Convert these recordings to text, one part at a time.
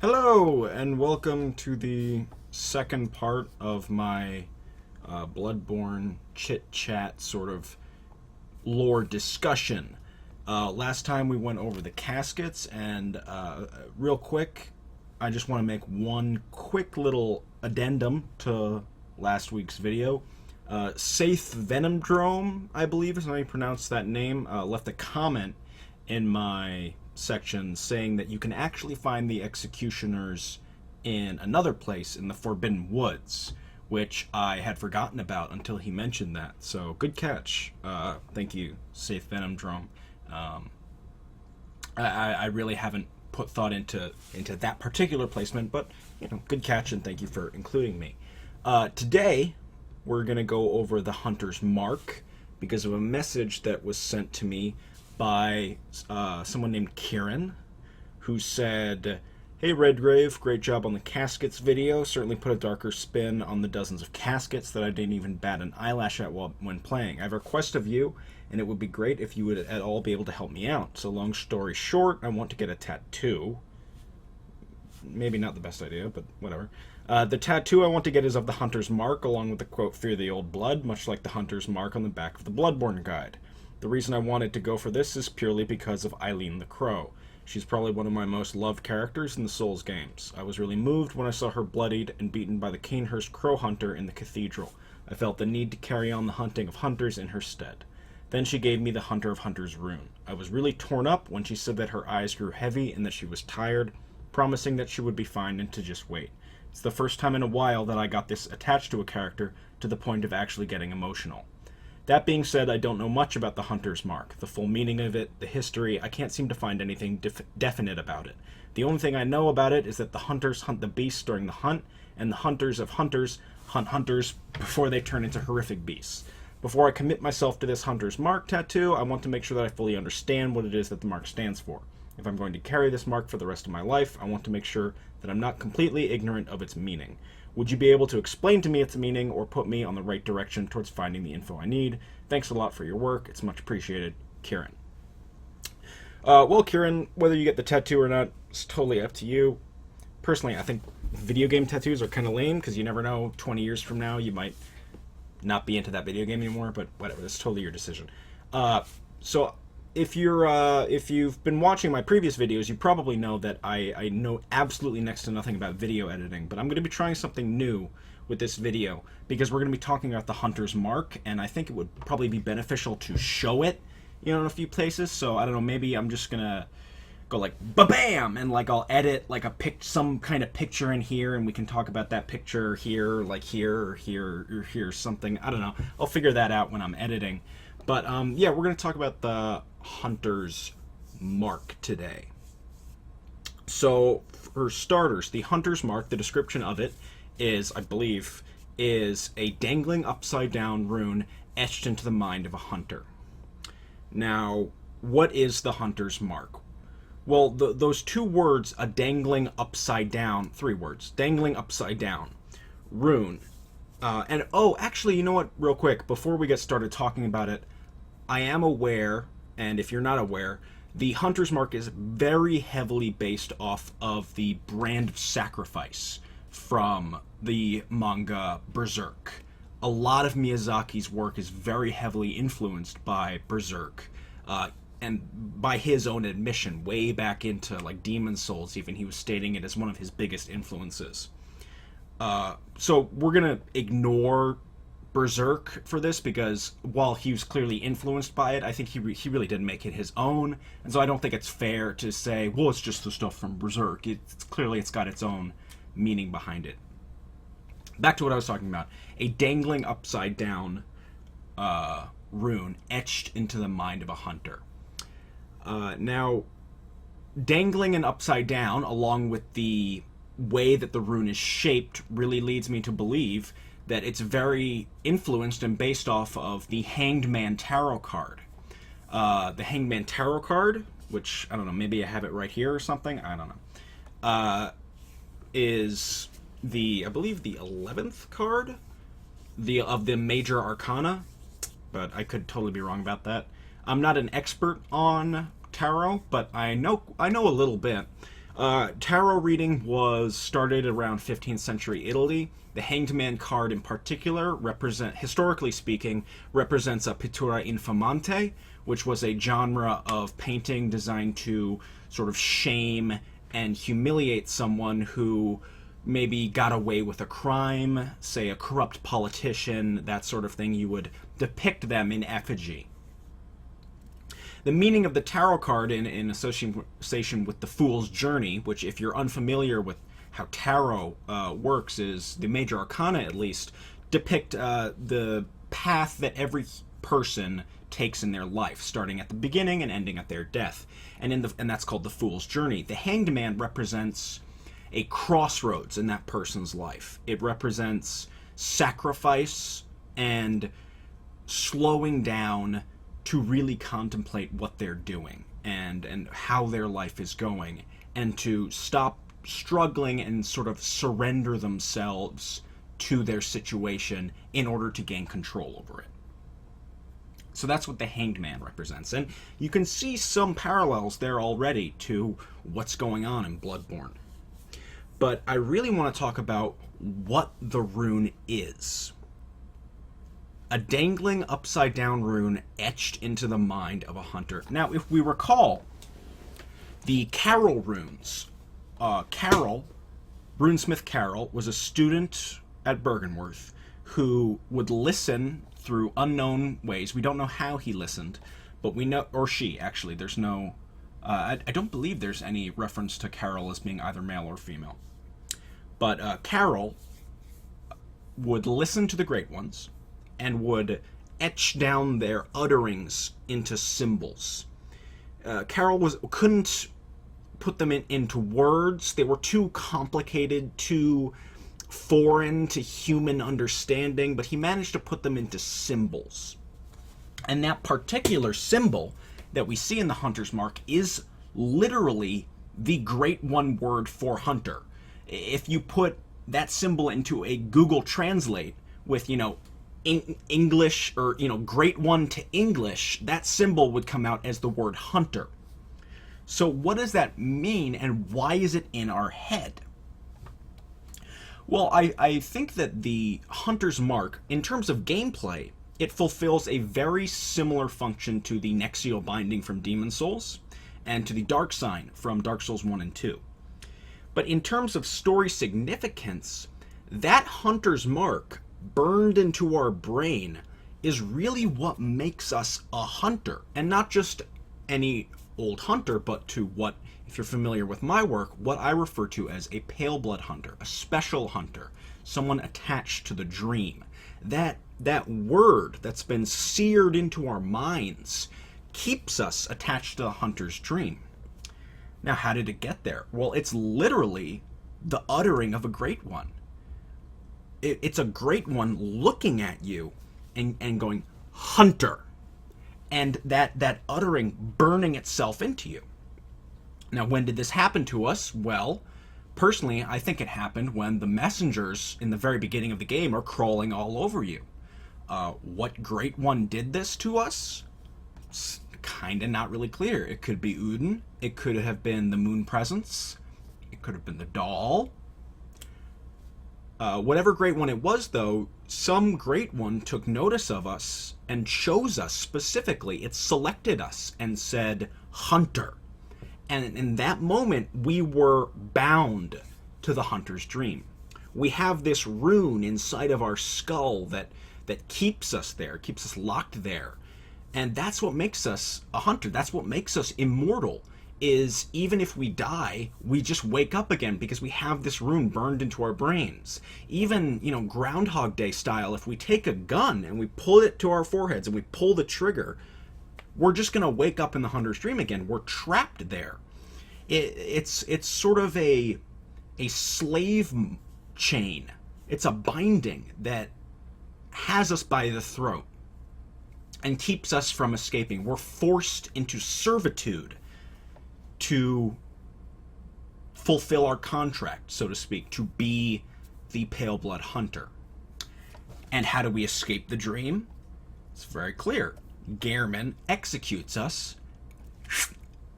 Hello, and welcome to the second part of my Bloodborne chit-chat sort of lore discussion. Last time we went over the caskets, and real quick, I just want to make one quick little addendum to last week's video. Saith Venomdrome, I believe is how you pronounce that name, left a comment in my section saying that you can actually find the executioners in another place in the Forbidden Woods, which I had forgotten about until he mentioned that. So good catch. Thank you, Saith Venomdrome. I really haven't put thought into that particular placement, but good catch, and thank you for including me. Today we're gonna go over the Hunter's Mark because of a message that was sent to me by someone named Kieran, who said, "Hey Redgrave, great job on the caskets video. Certainly put a darker spin on the dozens of caskets that I didn't even bat an eyelash at when playing. I have a request of you, and it would be great if you would at all be able to help me out. So long story short, I want to get a tattoo." Maybe not the best idea, but whatever. The tattoo I want to get is of the Hunter's Mark, along with the quote, "Fear the old blood," much like the Hunter's Mark on the back of the Bloodborne guide. The reason I wanted to go for this is purely because of Eileen the Crow. She's probably one of my most loved characters in the Souls games. I was really moved when I saw her bloodied and beaten by the Canehurst Crow Hunter in the cathedral. I felt the need to carry on the hunting of hunters in her stead. Then she gave me the Hunter of Hunters rune. I was really torn up when she said that her eyes grew heavy and that she was tired, promising that she would be fine and to just wait. It's the first time in a while that I got this attached to a character to the point of actually getting emotional. That being said, I don't know much about the Hunter's Mark. The full meaning of it, the history, I can't seem to find anything definite about it. The only thing I know about it is that the hunters hunt the beasts during the hunt, and the hunters of hunters hunt hunters before they turn into horrific beasts. Before I commit myself to this Hunter's Mark tattoo, I want to make sure that I fully understand what it is that the mark stands for. If I'm going to carry this mark for the rest of my life, I want to make sure that I'm not completely ignorant of its meaning. Would you be able to explain to me its meaning or put me on the right direction towards finding the info I need? Thanks a lot for your work. It's much appreciated, Kieran. Well, Kieran, whether you get the tattoo or not, it's totally up to you. Personally, I think video game tattoos are kind of lame because you never know, 20 years from now you might not be into that video game anymore, but whatever, that's totally your decision. So if you've been watching my previous videos, you probably know that I know absolutely next to nothing about video editing, but I'm going to be trying something new with this video because we're going to be talking about the Hunter's Mark, and I think it would probably be beneficial to show it, in a few places. So I don't know, maybe I'm just going to go like ba-bam, and like I'll edit like some kind of picture in here, and we can talk about that picture here, like here or here or here, something. I don't know. I'll figure that out when I'm editing. But yeah, we're going to talk about the Hunter's Mark today. So for starters, the Hunter's Mark, the description of it is, I believe, is a dangling upside down rune etched into the mind of a hunter. Now, what is the Hunter's Mark? Well, those two words, a dangling upside down, three words, dangling upside down, rune. And oh, actually, you know what, real quick, before we get started talking about it, I am aware, and if you're not aware, the Hunter's Mark is very heavily based off of the brand of sacrifice from the manga Berserk. A lot of Miyazaki's work is very heavily influenced by Berserk, and by his own admission, way back into like Demon Souls even, he was stating it as one of his biggest influences. So we're gonna ignore Berserk for this because while he was clearly influenced by it, I think he really did make it his own, and so I don't think it's fair to say, well, it's just the stuff from Berserk. It's clearly it's got its own meaning behind it. Back to what I was talking about. A dangling upside down rune etched into the mind of a hunter. Now, dangling and upside down, along with the way that the rune is shaped, really leads me to believe that it's very influenced and based off of the Hanged Man Tarot card. The Hanged Man Tarot card, which, I don't know, maybe I have it right here or something, I don't know, is I believe the 11th card of the Major Arcana, but I could totally be wrong about that. I'm not an expert on tarot, but I know a little bit. Tarot reading was started around 15th century Italy. The Hanged Man card in particular, historically speaking, represents a pittura infamante, which was a genre of painting designed to sort of shame and humiliate someone who maybe got away with a crime, say a corrupt politician, that sort of thing. You would depict them in effigy. The meaning of the tarot card in association with the Fool's Journey, which, if you're unfamiliar with how tarot works, is the major arcana, at least, depict the path that every person takes in their life, starting at the beginning and ending at their death. And that's called the Fool's Journey. The Hanged Man represents a crossroads in that person's life. It represents sacrifice and slowing down to really contemplate what they're doing and how their life is going, and to stop struggling and sort of surrender themselves to their situation in order to gain control over it. So that's what the Hanged Man represents. And you can see some parallels there already to what's going on in Bloodborne. But I really want to talk about what the rune is. A dangling upside-down rune etched into the mind of a hunter. Now, if we recall, the Carol runes, Runesmith Carol, was a student at Bergenworth who would listen through unknown ways. We don't know how he listened, but we know, or she, actually. There's no, I don't believe there's any reference to Carol as being either male or female. But Carol would listen to the Great Ones and would etch down their utterings into symbols. Carol couldn't put them into words. They were too complicated, too foreign to human understanding, but he managed to put them into symbols. And that particular symbol that we see in the Hunter's Mark is literally the Great One word for hunter. If you put that symbol into a Google Translate with, English, or Great One to English, that symbol would come out as the word hunter. So what does that mean, and why is it in our head? Well, I think that the Hunter's Mark, in terms of gameplay, it fulfills a very similar function to the Nexial Binding from Demon Souls and to the Dark Sign from Dark Souls 1 and 2. But in terms of story significance, that Hunter's Mark burned into our brain is really what makes us a hunter, and not just any old hunter, but to what, if you're familiar with my work, what I refer to as a pale blood hunter, a special hunter, someone attached to the dream. That word that's been seared into our minds keeps us attached to the hunter's dream. Now, how did it get there? Well, it's literally the uttering of a Great One. It's a Great One looking at you and going, hunter. And that uttering burning itself into you. Now, when did this happen to us? Well, personally, I think it happened when the messengers in the very beginning of the game are crawling all over you. What Great One did this to us? It's kind of not really clear. It could be Udin. It could have been the Moon Presence. It could have been the doll. Whatever Great One it was, though, some Great One took notice of us and chose us specifically. It selected us and said, hunter. And in that moment, we were bound to the hunter's dream. We have this rune inside of our skull that keeps us there, keeps us locked there. And that's what makes us a hunter. That's what makes us immortal, is even if we die, we just wake up again because we have this rune burned into our brains. Even, Groundhog Day style, if we take a gun and we pull it to our foreheads and we pull the trigger, we're just going to wake up in the hunter's dream again. We're trapped there. It's sort of a slave chain. It's a binding that has us by the throat and keeps us from escaping. We're forced into servitude to fulfill our contract, so to speak, to be the pale blood hunter. And how do we escape the dream? It's very clear. Gehrman executes us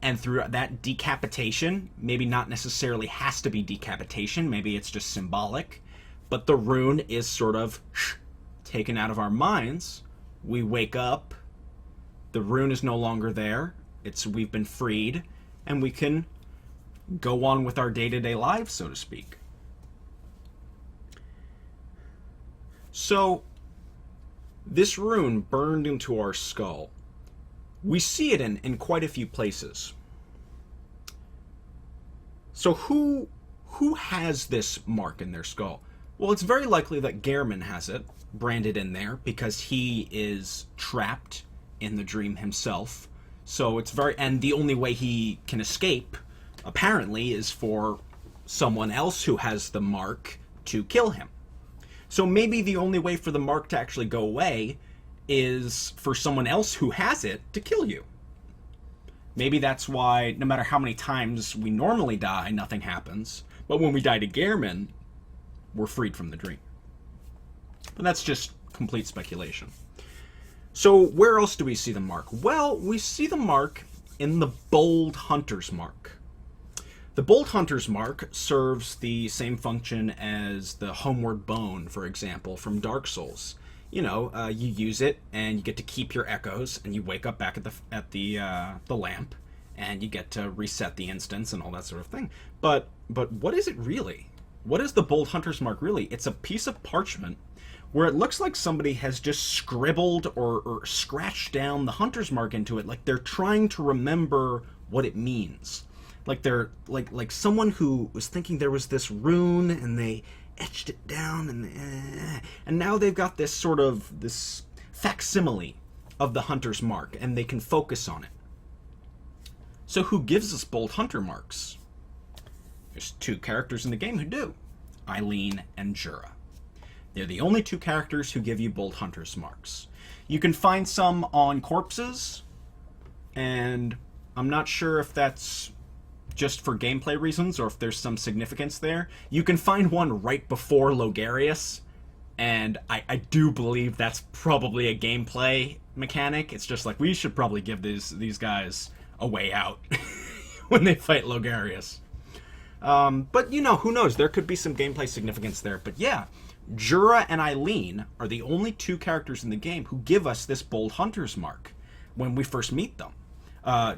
And through that decapitation, maybe not necessarily has to be decapitation, maybe it's just symbolic, but the rune is sort of taken out of our minds. We wake up, the rune is no longer there, we've been freed, and we can go on with our day-to-day lives, so to speak. So, this rune burned into our skull. We see it in quite a few places. So who has this mark in their skull? Well, it's very likely that Gehrman has it branded in there because he is trapped in the dream himself. So it's and the only way he can escape, apparently, is for someone else who has the mark to kill him. So maybe the only way for the mark to actually go away is for someone else who has it to kill you. Maybe that's why no matter how many times we normally die, nothing happens. But when we die to Gehrman, we're freed from the dream. But that's just complete speculation. So where else do we see the mark? Well, we see the mark in the Bold Hunter's Mark. The Bold Hunter's Mark serves the same function as the Homeward Bone, for example, from Dark Souls. You know, you use it, and you get to keep your echoes, and you wake up back at the lamp, and you get to reset the instance and all that sort of thing. But what is it really? What is the Bold Hunter's Mark really? It's a piece of parchment where it looks like somebody has just scribbled or scratched down the Hunter's Mark into it, like they're trying to remember what it means. Like they're like someone who was thinking there was this rune and they etched it down and now they've got this sort of this facsimile of the Hunter's Mark and they can focus on it. So who gives us Bold Hunter marks? There's two characters in the game who do. Eileen and Jura. They're the only two characters who give you Bold Hunter's marks. You can find some on corpses, and I'm not sure if that's just for gameplay reasons or if there's some significance there. You can find one right before Logarius, and I do believe that's probably a gameplay mechanic. It's just like, we should probably give these guys a way out when they fight Logarius. But, you know, who knows? There could be some gameplay significance there. But yeah, Jura and Eileen are the only two characters in the game who give us this Bold Hunter's Mark when we first meet them.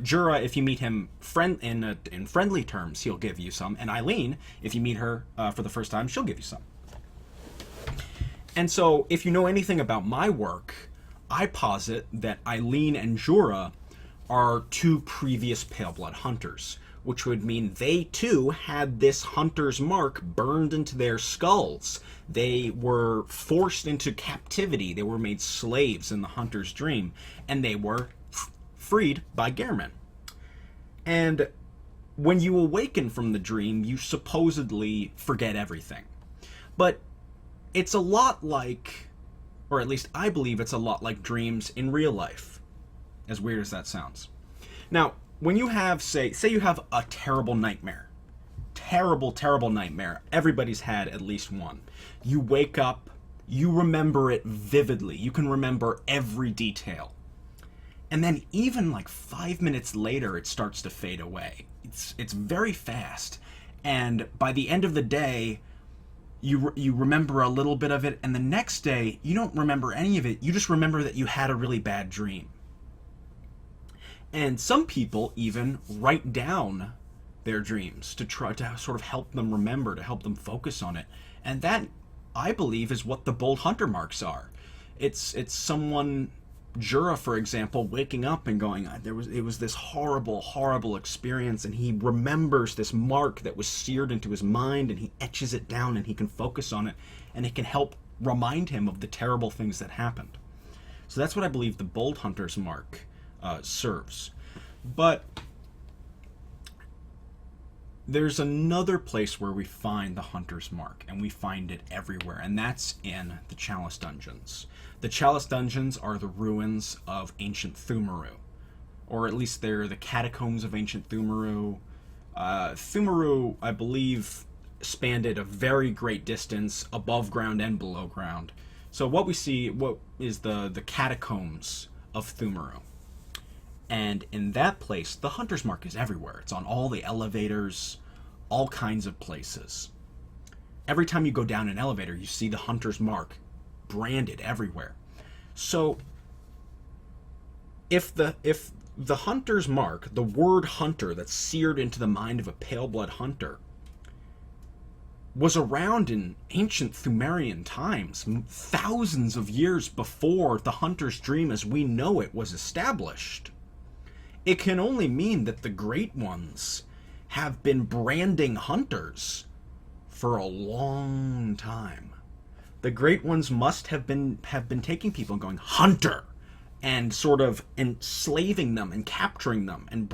Jura, if you meet him in friendly terms, he'll give you some. And Eileen, if you meet her for the first time, she'll give you some. And so, if you know anything about my work, I posit that Eileen and Jura are two previous Pale Blood hunters, which would mean they too had this Hunter's Mark burned into their skulls. They were forced into captivity. They were made slaves in the Hunter's Dream, and they were freed by Gehrman. And when you awaken from the dream, you supposedly forget everything. But it's a lot like, or at least I believe it's a lot like dreams in real life, as weird as that sounds. Now, when you have, say you have a terrible nightmare, terrible nightmare, everybody's had at least one. You wake up, you remember it vividly, you can remember every detail. And then even like 5 minutes later, it starts to fade away. It's very fast. And by the end of the day, you remember a little bit of it, and the next day, you don't remember any of it, you just remember that you had a really bad dream. And some people even write down their dreams to try to sort of help them remember, to help them focus on it. And that, I believe, is what the Bold Hunter marks are. It's someone, Jura, for example, waking up and going, it was this horrible experience, and he remembers this mark that was seared into his mind, and he etches it down, and he can focus on it, and it can help remind him of the terrible things that happened. So that's what I believe the Bold Hunter's mark serves. But there's another place where we find the Hunter's Mark, and we find it everywhere, and that's in the Chalice Dungeons. The Chalice Dungeons are the ruins of ancient Thumaru, or at least they're the catacombs of ancient Thumaru. Thumaru, I believe, spanned a very great distance above ground and below ground. So what we see, what is the catacombs of Thumaru. And in that place, the hunter's mark is everywhere. It's on all the elevators, all kinds of places. Every time you go down an elevator, you see the hunter's mark branded everywhere. So if the hunter's mark, the word hunter that's seared into the mind of a pale blood hunter, was around in ancient Sumerian times, thousands of years before the hunter's dream as we know it was established, it can only mean that the Great Ones have been branding hunters for a long time. The Great Ones must have been taking people and going, hunter, and sort of enslaving them and capturing them and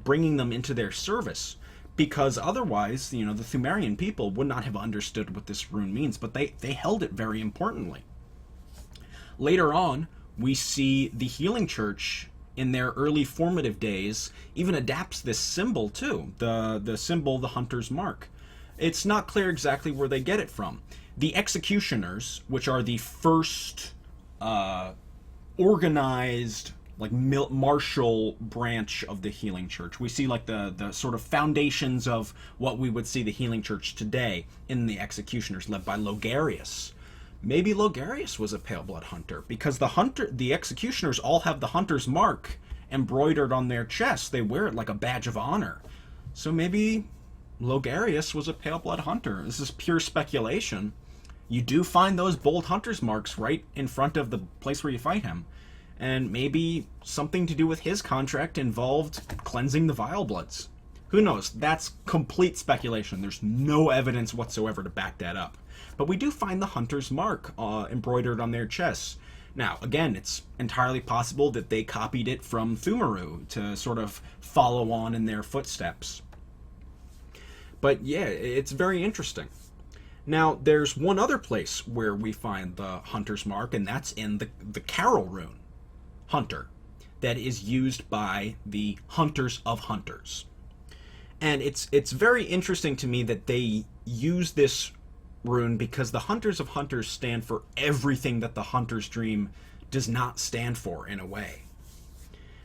bringing them into their service, because otherwise, the Sumerian people would not have understood what this rune means, but they held it very importantly. Later on, we see the Healing Church in their early formative days even adapts this symbol too, the symbol, the hunter's mark. It's not clear exactly where they get it from. The executioners, which are the first organized, like martial branch of the Healing Church. We see like the sort of foundations of what we would see the Healing Church today in the executioners, led by Logarius. Maybe Logarius was a pale blood hunter, because the executioners all have the hunter's mark embroidered on their chest. They wear it like a badge of honor. So maybe Logarius was a pale blood hunter. This is pure speculation. You do find those bold hunter's marks right in front of the place where you fight him. And maybe something to do with his contract involved cleansing the vile bloods. Who knows? That's complete speculation. There's no evidence whatsoever to back that up. But we do find the hunter's mark embroidered on their chests. Now, again, it's entirely possible that they copied it from Thumaru to sort of follow on in their footsteps. But yeah, it's very interesting. Now, there's one other place where we find the hunter's mark, and that's in the Carol rune, hunter, that is used by the hunters of hunters. And it's very interesting to me that they use this rune, because the hunters of hunters stand for everything that the hunter's dream does not stand for, in a way.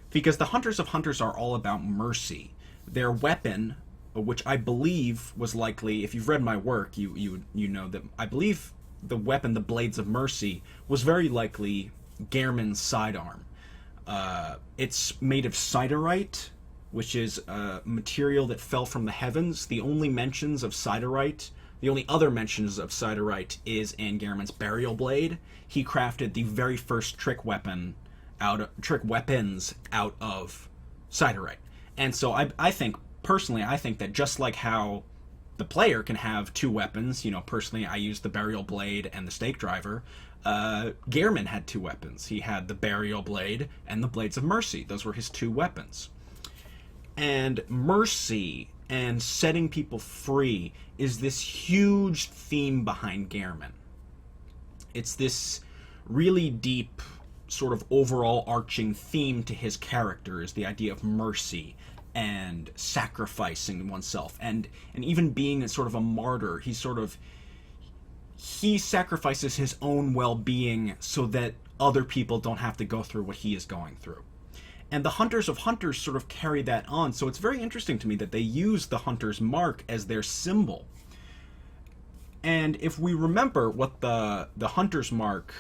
Because the hunters of hunters are all about mercy. Their weapon, which I believe was likely, if you've read my work, you know that I believe the weapon, the Blades of Mercy, was very likely Gehrman's sidearm. It's made of siderite, which is a material that fell from the heavens. The only mentions of siderite, the only other mentions of siderite, is in Gehrman's burial blade. He crafted the very first trick weapons out of siderite. And so I think, personally, I think that just like how the player can have two weapons, personally I use the burial blade and the stake driver, Gehrman had two weapons. He had the burial blade and the Blades of Mercy. Those were his two weapons. And mercy and setting people free is this huge theme behind Gehrman. It's this really deep, sort of overall arching theme to his character, is the idea of mercy and sacrificing oneself, and even being a sort of a martyr. He sacrifices his own well-being so that other people don't have to go through what he is going through. And the Hunters of Hunters sort of carry that on, so it's very interesting to me that they use the Hunter's mark as their symbol. And if we remember what the Hunter's mark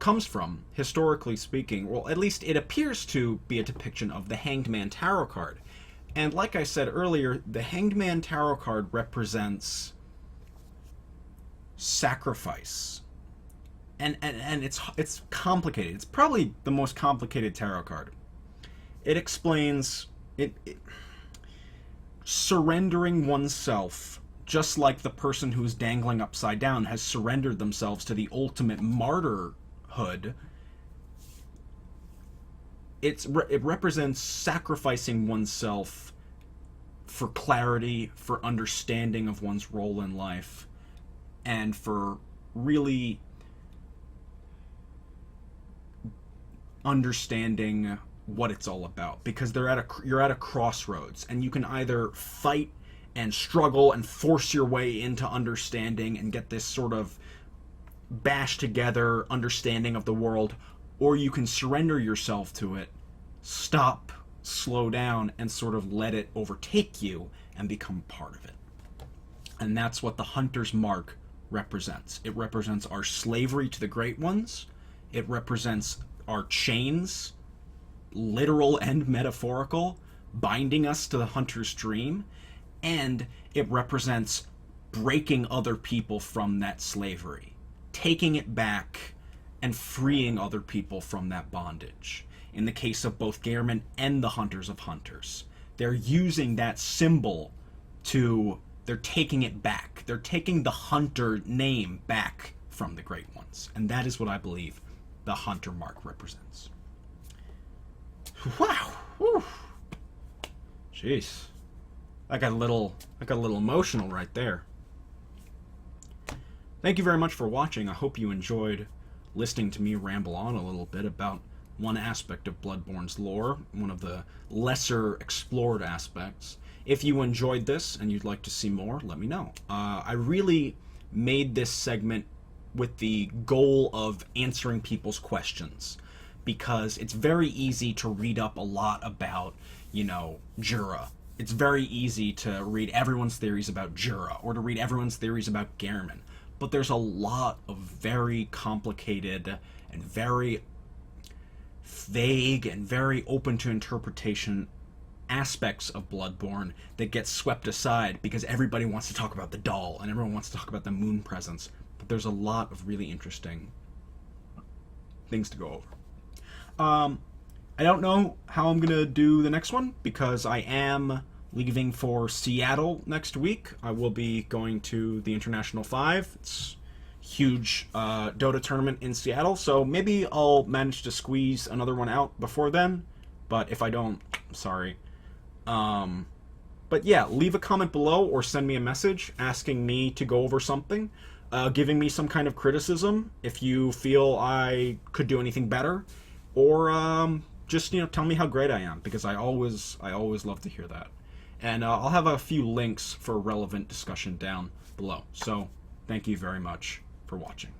comes from, historically speaking, well, at least it appears to be a depiction of the Hanged Man Tarot card. And like I said earlier, the Hanged Man Tarot card represents sacrifice. And it's complicated. It's probably the most complicated tarot card. It explains surrendering oneself, just like the person who's dangling upside down has surrendered themselves to the ultimate martyrhood. It represents sacrificing oneself for clarity, for understanding of one's role in life, and for really understanding what it's all about. Because you're at a crossroads, and you can either fight and struggle and force your way into understanding and get this sort of bashed together understanding of the world, or you can surrender yourself to it, stop, slow down and sort of let it overtake you and become part of it. And that's what the Hunter's Mark represents. It represents our slavery to the Great Ones. It represents our chains, literal and metaphorical, binding us to the Hunter's dream. And it represents breaking other people from that slavery, taking it back and freeing other people from that bondage. In the case of both Gehrman and the Hunters of Hunters, they're using that symbol they're taking it back. They're taking the Hunter name back from the Great Ones. And that is what I believe the Hunter Mark represents. Wow. Whew. Jeez. I got a little emotional right there. Thank you very much for watching. I hope you enjoyed listening to me ramble on a little bit about one aspect of Bloodborne's lore, one of the lesser explored aspects. If you enjoyed this and you'd like to see more, let me know. I really made this segment with the goal of answering people's questions, because it's very easy to read up a lot about, Jura. It's very easy to read everyone's theories about Jura, or to read everyone's theories about Gehrman. But there's a lot of very complicated and very vague and very open to interpretation aspects of Bloodborne that get swept aside because everybody wants to talk about the doll and everyone wants to talk about the moon presence. But there's a lot of really interesting things to go over. I don't know how I'm gonna do the next one because I am leaving for Seattle next week. I will be going to the International 5. It's a huge Dota tournament in Seattle, so maybe I'll manage to squeeze another one out before then. But if I don't, I'm sorry. But yeah, leave a comment below or send me a message asking me to go over something, giving me some kind of criticism if you feel I could do anything better, or just tell me how great I am, because I always love to hear that. And I'll have a few links for relevant discussion down below. So thank you very much for watching.